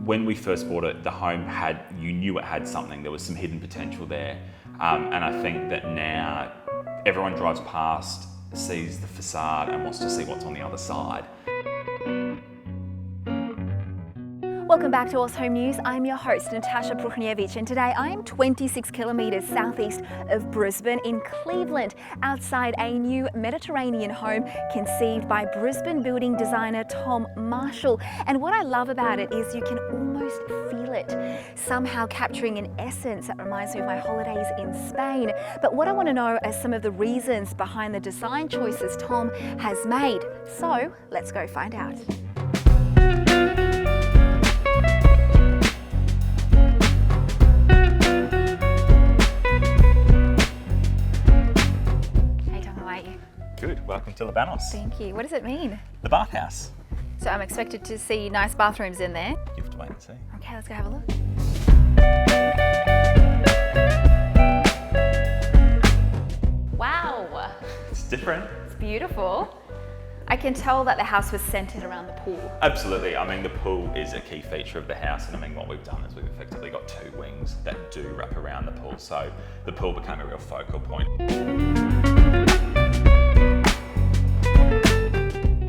when we first bought it, the home you knew it had something. There was some hidden potential there. And I think that now everyone drives past, sees the facade and wants to see what's on the other side. Welcome back to OzHomeNews. I'm your host, Natasha Pruchniewicz, and today I am 26 kilometres southeast of Brisbane in Cleveland, outside a new Mediterranean home conceived by Brisbane building designer Tom Marshall. And what I love about it is you can almost feel it, somehow capturing an essence that reminds me of my holidays in Spain. But what I want to know are some of the reasons behind the design choices Tom has made. So let's go find out. Good, welcome to the Banos. Thank you. What does it mean? The bathhouse. So I'm expected to see nice bathrooms in there. You have to wait and see. Okay, let's go have a look. Wow. It's different. It's beautiful. I can tell that the house was centered around the pool. Absolutely. I mean, the pool is a key feature of the house, and I mean, what we've done is we've effectively got two wings that do wrap around the pool, so the pool became a real focal point.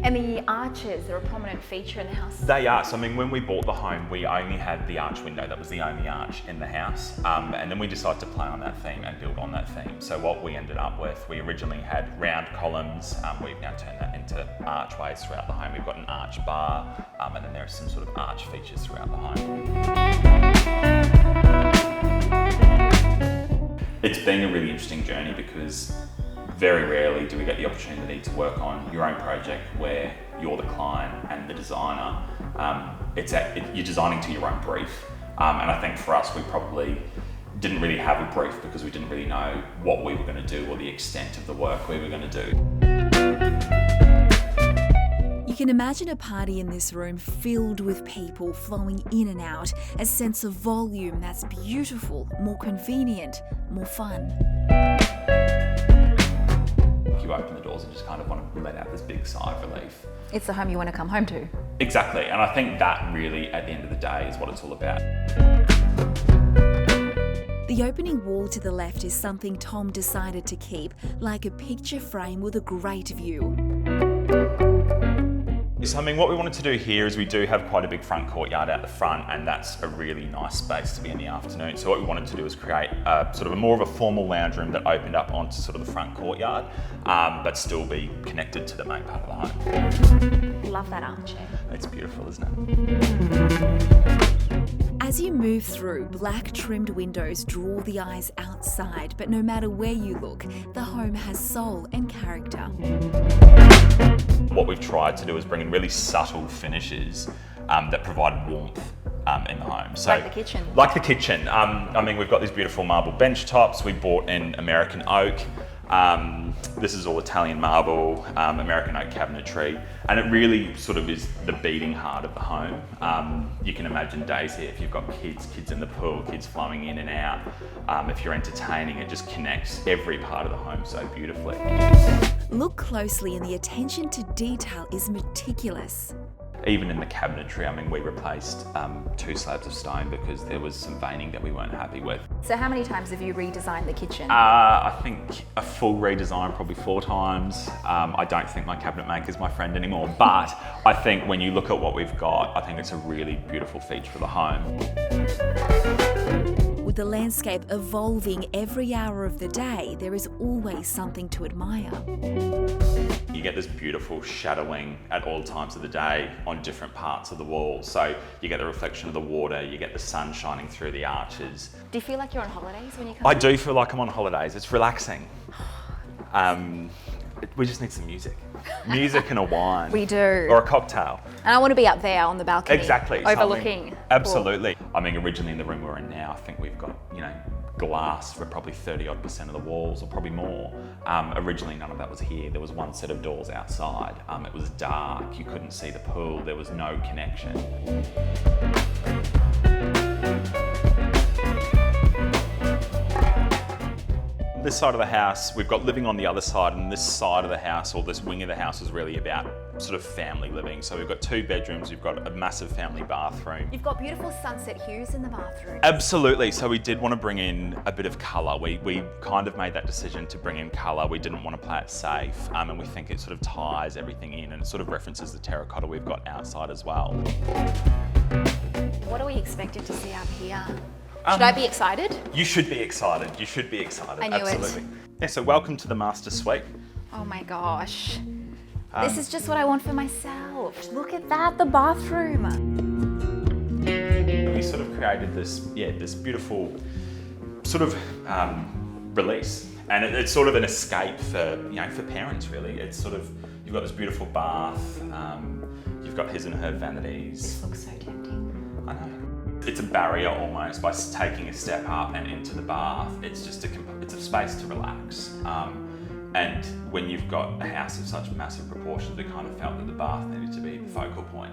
And the arches, they're a prominent feature in the house. They are. So I mean, when we bought the home, we only had the arch window. That was the only arch in the house. And then we decided to play on that theme and build on that theme. So what we ended up with, we originally had round columns. We've now turned that into archways throughout the home. We've got an arch bar, and then there are some sort of arch features throughout the home. It's been a really interesting journey because very rarely do we get the opportunity to work on your own project where you're the client and the designer. You're designing to your own brief. And I think for us, we probably didn't really have a brief because we didn't really know what we were going to do or the extent of the work we were going to do. You can imagine a party in this room filled with people flowing in and out, a sense of volume that's beautiful, more convenient, more fun. You open the doors and just kind of want to let out this big sigh of relief. It's the home you want to come home to. Exactly, and I think that really, at the end of the day, is what it's all about. The opening wall to the left is something Tom decided to keep, like a picture frame with a great view. So I mean, what we wanted to do here is we do have quite a big front courtyard out the front, and that's a really nice space to be in the afternoon. So what we wanted to do is create sort of more of a formal lounge room that opened up onto sort of the front courtyard, but still be connected to the main part of the home. Love that armchair. It's beautiful, isn't it? As you move through, black trimmed windows draw the eyes outside, but no matter where you look, the home has soul and character. What we've tried to do is bring in really subtle finishes that provide warmth in the home. So, like the kitchen. Like the kitchen. I mean, we've got these beautiful marble bench tops. We bought in American oak. This is all Italian marble, American oak cabinetry, and it really sort of is the beating heart of the home. You can imagine days here if you've got kids in the pool, kids flowing in and out. If you're entertaining, it just connects every part of the home so beautifully. Look closely and the attention to detail is meticulous. Even in the cabinetry, I mean, we replaced 2 slabs of stone because there was some veining that we weren't happy with. So how many times have you redesigned the kitchen? I think a full redesign probably 4 times. I don't think my cabinet maker is my friend anymore, but I think when you look at what we've got, I think it's a really beautiful feature of the home. With the landscape evolving every hour of the day, there is always something to admire. You get this beautiful shadowing at all times of the day on different parts of the wall. So you get the reflection of the water, you get the sun shining through the arches. Do you feel like you're on holidays when you come? I do feel like I'm on holidays. It's relaxing. We just need some music. Music and a wine. We do. Or a cocktail. And I want to be up there on the balcony. Exactly. Overlooking. Absolutely. I mean, originally in the room we're in now, I think we've got, glass for probably 30% of the walls, or probably more. Originally, none of that was here. There was one set of doors outside. It was dark. You couldn't see the pool. There was no connection. This side of the house, we've got living on the other side, and this side of the house, or this wing of the house, is really about sort of family living. So we've got 2 bedrooms, we've got a massive family bathroom. You've got beautiful sunset hues in the bathroom. Absolutely, so we did want to bring in a bit of colour. We kind of made that decision to bring in colour. We didn't want to play it safe, and we think it sort of ties everything in, and it sort of references the terracotta we've got outside as well. What are we expected to see up here? Should I be excited? You should be excited. You should be excited. I knew it. Absolutely. Yeah, so welcome to the master suite. Oh my gosh. This is just what I want for myself. Look at that, the bathroom. We sort of created this beautiful sort of release, and it's sort of an escape for for parents really. It's sort of, you've got this beautiful bath. You've got his and her vanities. This looks so tempting. I know. It's a barrier almost by taking a step up and into the bath. It's just it's a space to relax. And when you've got a house of such massive proportions, we kind of felt that the bath needed to be the focal point.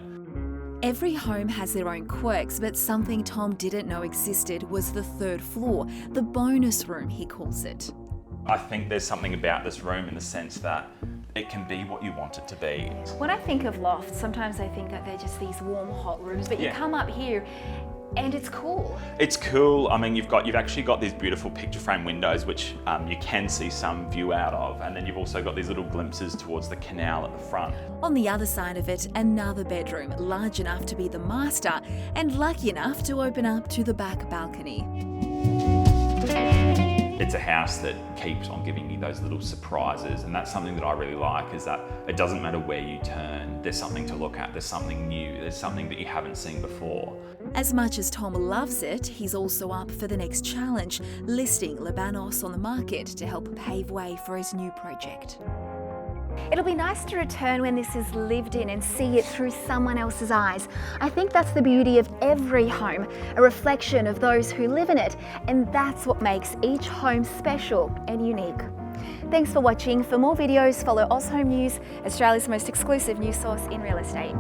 Every home has their own quirks, but something Tom didn't know existed was the 3rd floor, the bonus room, he calls it. I think there's something about this room in the sense that it can be what you want it to be. When I think of lofts, sometimes I think that they're just these warm, hot rooms, but you come up here and it's cool. It's cool. I mean, you've actually got these beautiful picture frame windows, which you can see some view out of, and then you've also got these little glimpses towards the canal at the front. On the other side of it, another bedroom, large enough to be the master and lucky enough to open up to the back balcony. It's a house that keeps on giving you those little surprises, and that's something that I really like, is that it doesn't matter where you turn, there's something to look at, there's something new, there's something that you haven't seen before. As much as Tom loves it, he's also up for the next challenge, listing Banos on the market to help pave way for his new project. It'll be nice to return when this is lived in and see it through someone else's eyes. I think that's the beauty of every home, a reflection of those who live in it, and that's what makes each home special and unique. Thanks for watching. For more videos, follow OzHomeNews, Australia's most exclusive news source in real estate.